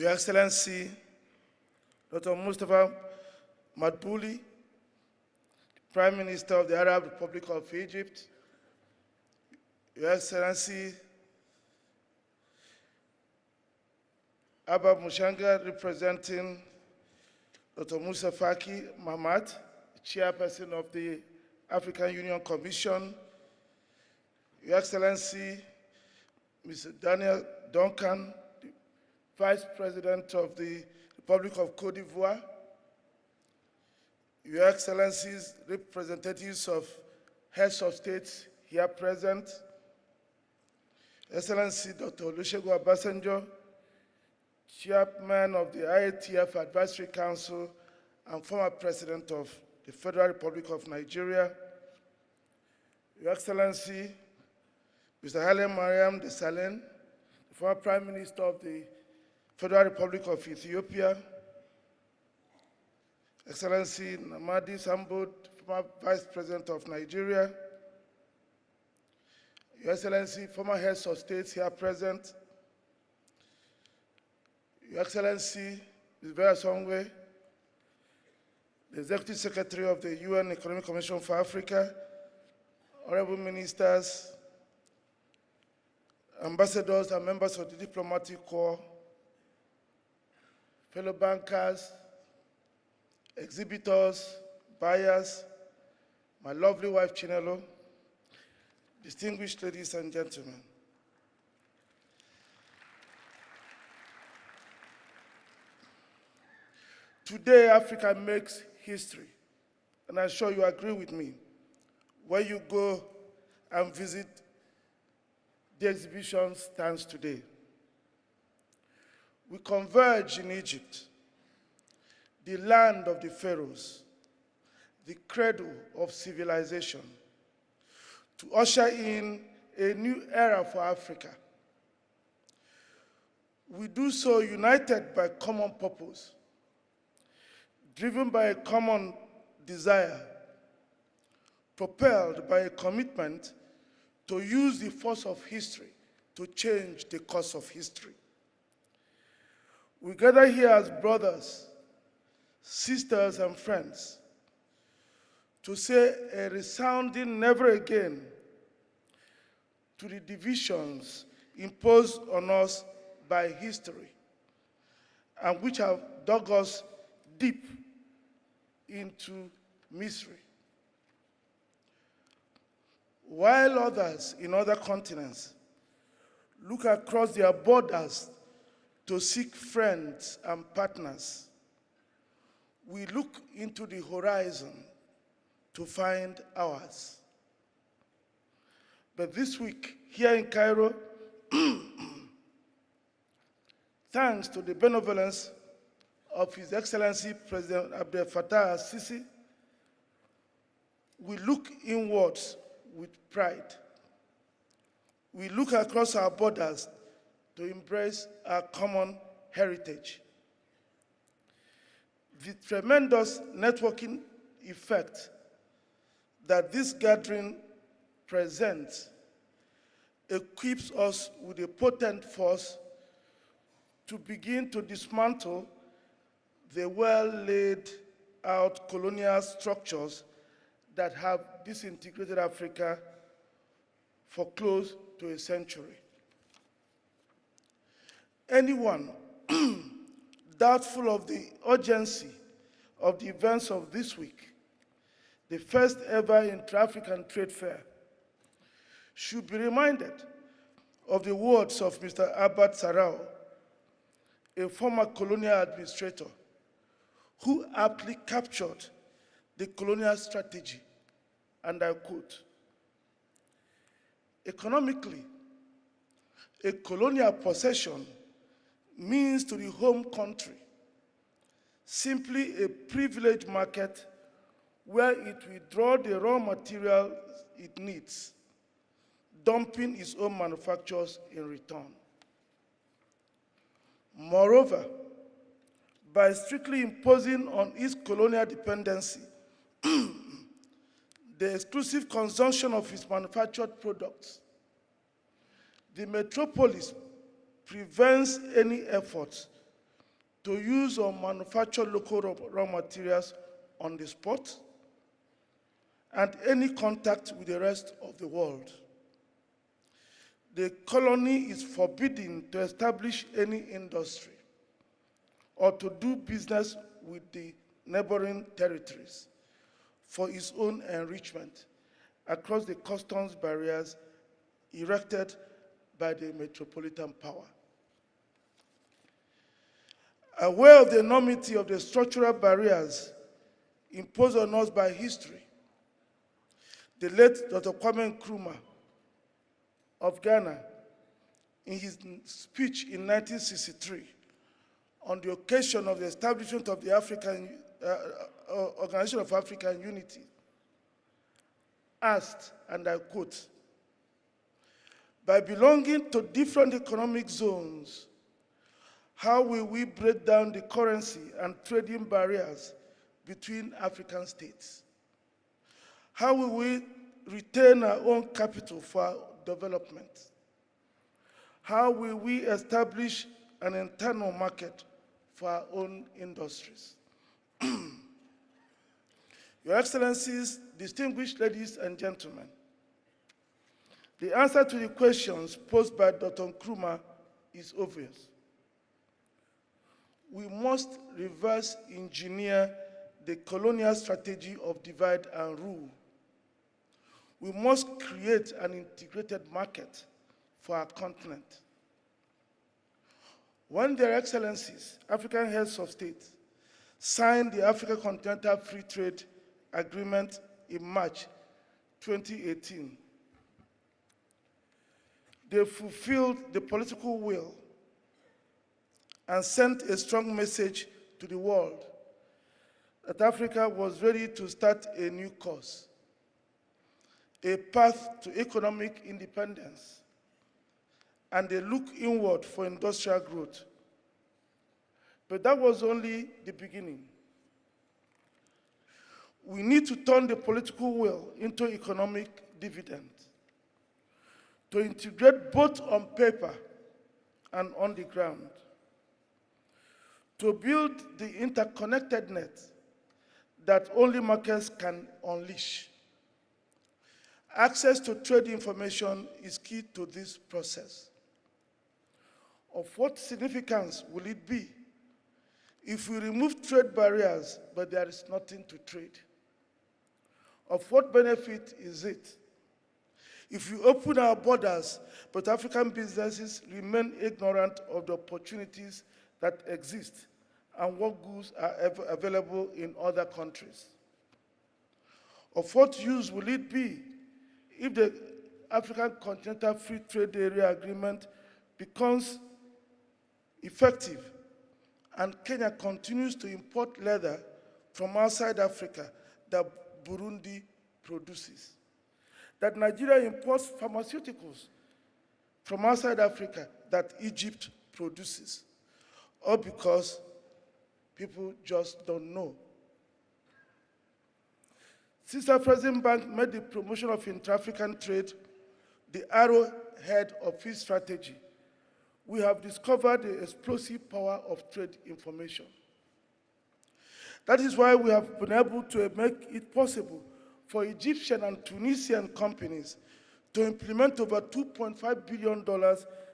Your Excellency, Dr. Mustafa Madbouli, Prime Minister of the Arab Republic of Egypt, Your Excellency, Abba Mushanga, representing Dr. Musa Faki Mahamat, Chairperson of the African Union Commission, Your Excellency, Mr. Daniel Duncan, the Vice President of the Republic of Cote d'Ivoire, Your Excellencies, representatives of heads of states here present, Excellency Dr. Olusegun Obasanjo, Chairman of the IATF Advisory Council and former President of the Federal Republic of Nigeria, Your Excellency, Mr. Haile Mariam Desalegn, the former Prime Minister of the Federal Republic of Ethiopia, Excellency Namadi Sambo, former Vice President of Nigeria, Your Excellency, former heads of states here present, Your Excellency, Ms. Vera Songwe, the Executive Secretary of the UN Economic Commission for Africa, honorable ministers, ambassadors and members of the diplomatic corps, fellow bankers, exhibitors, buyers, my lovely wife Chinelo, distinguished ladies and gentlemen. Today, Africa makes history, and I'm sure you agree with me. When you go and visit the exhibition stands today, we converge in Egypt, the land of the pharaohs, the cradle of civilization, to usher in a new era for Africa. We do so united by common purpose, driven by a common desire, propelled by a commitment to use the force of history to change the course of history. We gather here as brothers, sisters, and friends to say a resounding never again to the divisions imposed on us by history and which have dug us deep into misery. While others in other continents look across their borders to seek friends and partners, we look into the horizon to find ours. But this week, here in Cairo, thanks to the benevolence of His Excellency President Abdel Fattah al-Sisi, we look inwards with pride. We look across our borders to embrace our common heritage. The tremendous networking effect that this gathering presents equips us with a potent force to begin to dismantle the well-laid out colonial structures that have disintegrated Africa for close to a century. Anyone doubtful of the urgency of the events of this week, the first ever Intra-African trade fair, should be reminded of the words of Mr. Albert Sarau, a former colonial administrator, who aptly captured the colonial strategy, and I quote, "Economically, a colonial possession means to the home country simply a privileged market where it will draw the raw material it needs, dumping its own manufacturers in return. Moreover, by strictly imposing on its colonial dependency the exclusive consumption of its manufactured products, the metropolis prevents any efforts to use or manufacture local raw materials on the spot, and any contact with the rest of the world. The colony is forbidden to establish any industry or to do business with the neighboring territories for its own enrichment across the customs barriers erected by the metropolitan power. Aware of the enormity of the structural barriers imposed on us by history, the late Dr. Kwame Nkrumah of Ghana, in his speech in 1963, on the occasion of the establishment of the Organization of African Unity, asked, and I quote, "By belonging to different economic zones, how will we break down the currency and trading barriers between African states? How will we retain our own capital for our development? How will we establish an internal market for our own industries?" Your Excellencies, distinguished ladies and gentlemen, the answer to the questions posed by Dr. Nkrumah is obvious. We must reverse engineer the colonial strategy of divide and rule. We must create an integrated market for our continent. When their Excellencies, African heads of state, signed the Africa Continental Free Trade Agreement in March 2018, they fulfilled the political will and sent a strong message to the world that Africa was ready to start a new course, a path to economic independence, and a look inward for industrial growth. But that was only the beginning. We need to turn the political will into economic dividends, to integrate both on paper and on the ground, to build the interconnected net that only markets can unleash. Access to trade information is key to this process. Of what significance will it be if we remove trade barriers, but there is nothing to trade? Of what benefit is it if we open our borders, but African businesses remain ignorant of the opportunities that exist and what goods are available in other countries? Of what use will it be if the African Continental Free Trade Area Agreement becomes effective and Kenya continues to import leather from outside Africa that Burundi produces, that Nigeria imports pharmaceuticals from outside Africa that Egypt produces, all because people just don't know? Since Afreximbank made the promotion of intra-African trade the arrowhead of its strategy, we have discovered the explosive power of trade information. That is why we have been able to make it possible for Egyptian and Tunisian companies to implement over $2.5 billion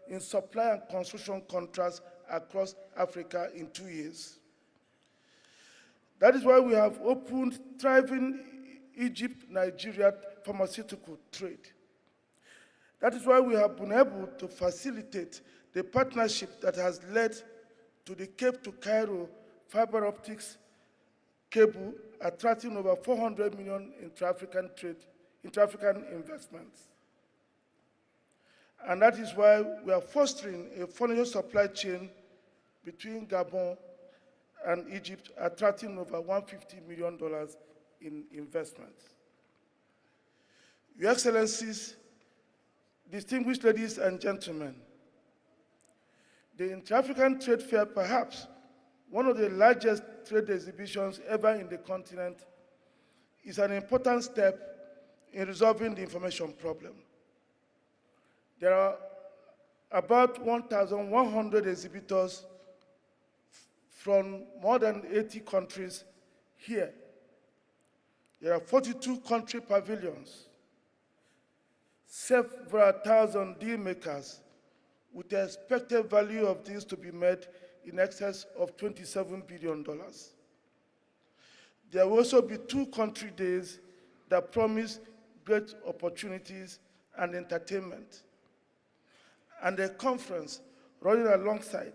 in supply and construction contracts across Africa in 2 years. That is why we have opened thriving Egypt-Nigeria pharmaceutical trade. That is why we have been able to facilitate the partnership that has led to the Cape to Cairo fiber optics cable, attracting over 400 million intra-African investments. And that is why we are fostering a furniture supply chain between Gabon and Egypt, attracting over $150 million in investments. Your Excellencies, distinguished ladies and gentlemen, the Intra-African Trade Fair, perhaps one of the largest trade exhibitions ever in the continent, is an important step in resolving the information problem. There are about 1,100 exhibitors from more than 80 countries here. There are 42 country pavilions, several thousand deal makers, with the expected value of deals to be made in excess of $27 billion. There will also be 2 country days that promise great opportunities and entertainment, and a conference running alongside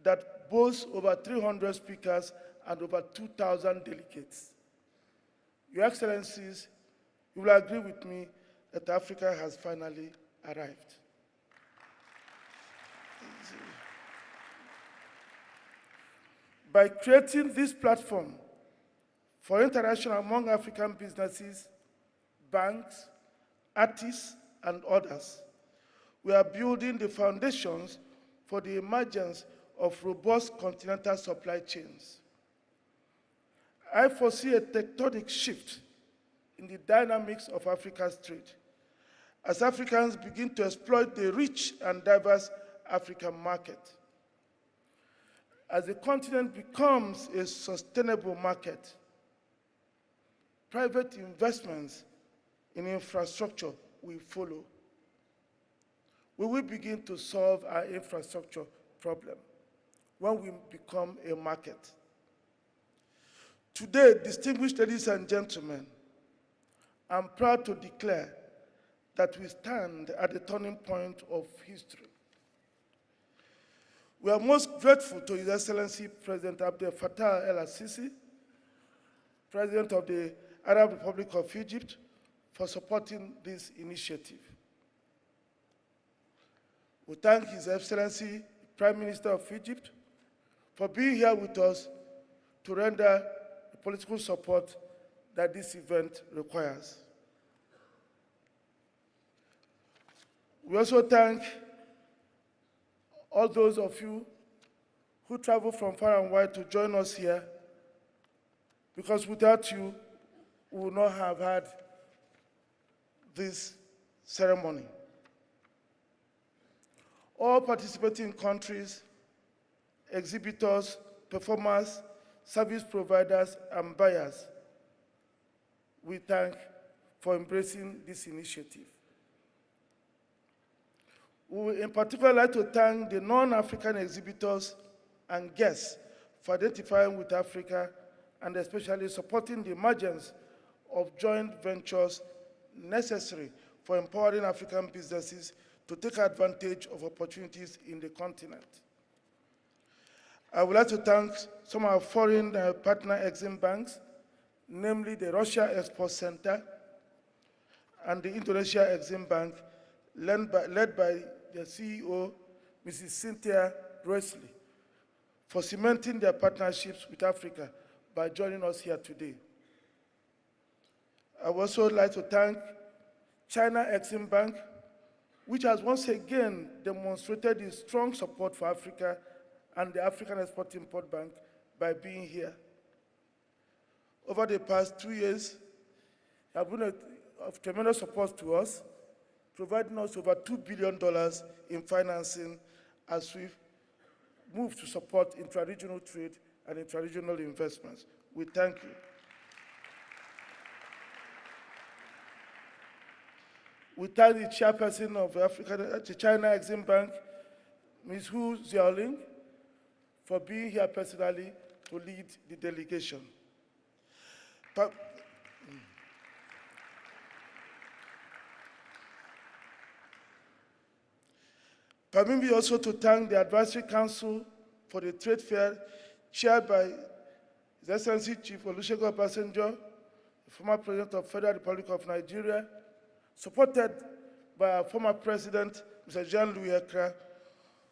that boasts over 300 speakers and over 2,000 delegates. Your Excellencies, you will agree with me that Africa has finally arrived. By creating this platform for interaction among African businesses, banks, artists, and others, we are building the foundations for the emergence of robust continental supply chains. I foresee a tectonic shift in the dynamics of Africa's trade as Africans begin to exploit the rich and diverse African market. As the continent becomes a sustainable market, private investments in infrastructure will follow. We will begin to solve our infrastructure problem when we become a market. Today, distinguished ladies and gentlemen, I'm proud to declare that we stand at the turning point of history. We are most grateful to His Excellency President Abdel Fattah el-Sisi, President of the Arab Republic of Egypt, for supporting this initiative. We thank His Excellency, Prime Minister of Egypt, for being here with us to render the political support that this event requires. We also thank all those of you who travel from far and wide to join us here, because without you, we would not have had this ceremony. All participating countries, exhibitors, performers, service providers, and buyers, we thank for embracing this initiative. We would in particular like to thank the non-African exhibitors and guests for identifying with Africa and especially supporting the emergence of joint ventures necessary for empowering African businesses to take advantage of opportunities in the continent. I would like to thank some of our foreign partner Exim banks, namely the Russia Export Center and the Indonesia Exim Bank, led by the CEO, Mrs. Cynthia Roesley, for cementing their partnerships with Africa by joining us here today. I would also like to thank China Exim Bank, which has once again demonstrated its strong support for Africa and the African Export-Import Bank by being here. Over the past 2 years, they have been of tremendous support to us, providing us over $2 billion in financing as we move to support intra-regional trade and intra-regional investments. We thank you. We thank the chairperson of the China Exim Bank, Ms. Hu Xiaoling, for being here personally to lead the delegation. Permit me also to thank the Advisory Council for the Trade Fair, chaired by His Excellency Chief Olusegun Obasanjo, the former President of the Federal Republic of Nigeria, supported by our former President, Mr. Jean-Louis Ekra,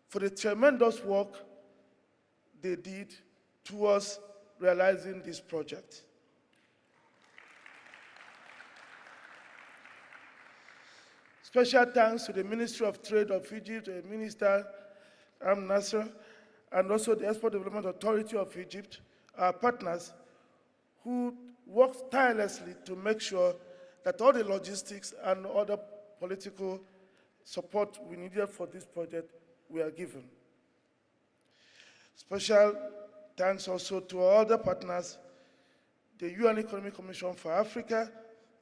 for the tremendous work they did towards realizing this project. Special thanks to the Ministry of Trade of Egypt, Minister Nasser, and also the Export Development Authority of Egypt, our partners, who worked tirelessly to make sure that all the logistics and other political support we needed for this project were given. Special thanks also to all the partners, the UN Economic Commission for Africa,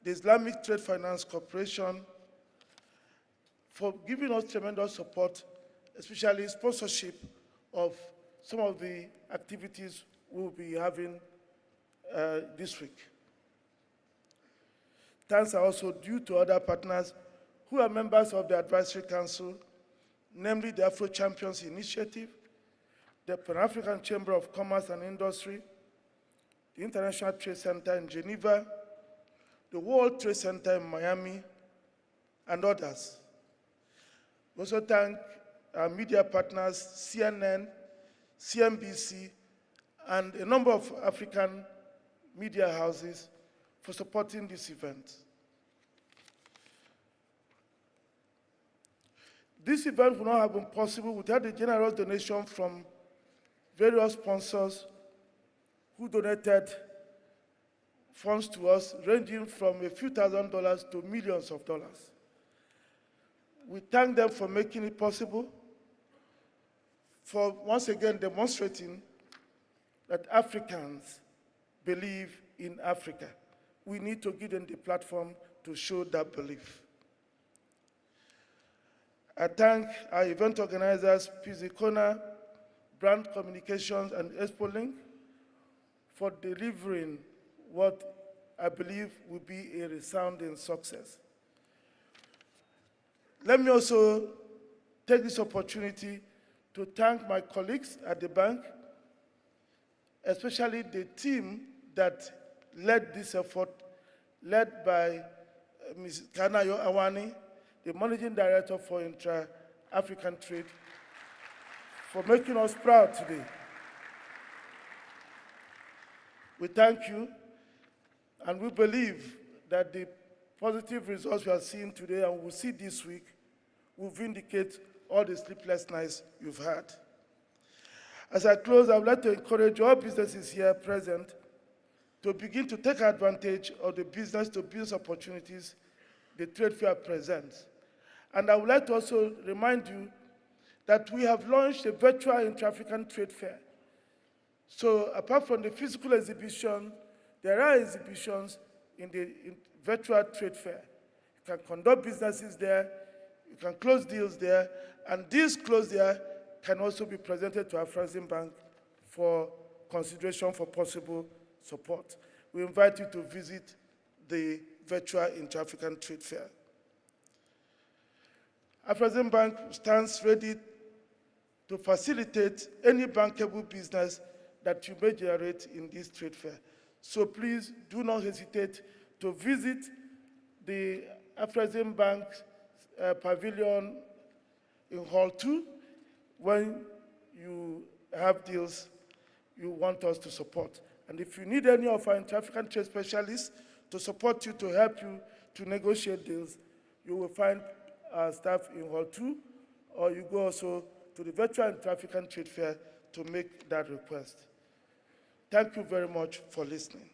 the Islamic Trade Finance Corporation, for giving us tremendous support, especially sponsorship of some of the activities we'll be having this week. Thanks are also due to other partners who are members of the Advisory Council, namely the Afro Champions Initiative, the Pan-African Chamber of Commerce and Industry, the International Trade Center in Geneva, the World Trade Center in Miami, and others. We also thank our media partners, CNN, CNBC, and a number of African media houses for supporting this event. This event would not have been possible without the generous donation from various sponsors who donated funds to us, ranging from a few $1,000s to millions of dollars. We thank them for making it possible, for once again demonstrating that Africans believe in Africa. We need to give them the platform to show that belief. I thank our event organizers, Pt.3, Brand Communications, and ExpoLink for delivering what I believe will be a resounding success. Let me also take this opportunity to thank my colleagues at the bank, especially the team that led this effort, led by Ms. Kanayo Awani, the Managing Director for Intra-African Trade, for making us proud today. We thank you, and we believe that the positive results we are seeing today and we'll see this week will vindicate all the sleepless nights you've had. As I close, I would like to encourage all businesses here present to begin to take advantage of the business-to-business opportunities the trade fair presents. And I would like to also remind you that we have launched a virtual Intra-African trade fair. So apart from the physical exhibition, there are exhibitions in the virtual trade fair. You can conduct businesses there, you can close deals there, and these closed there can also be presented to Afreximbank for consideration for possible support. We invite you to visit the virtual Intra-African trade fair. Afreximbank stands ready to facilitate any bankable business that you may generate in this trade fair. So please do not hesitate to visit the Afreximbank pavilion in Hall 2 when you have deals you want us to support. And if you need any of our Intra-African trade specialists to support you, to help you to negotiate deals, you will find our staff in Hall 2, or you go also to the virtual Intra-African trade fair to make that request. Thank you very much for listening.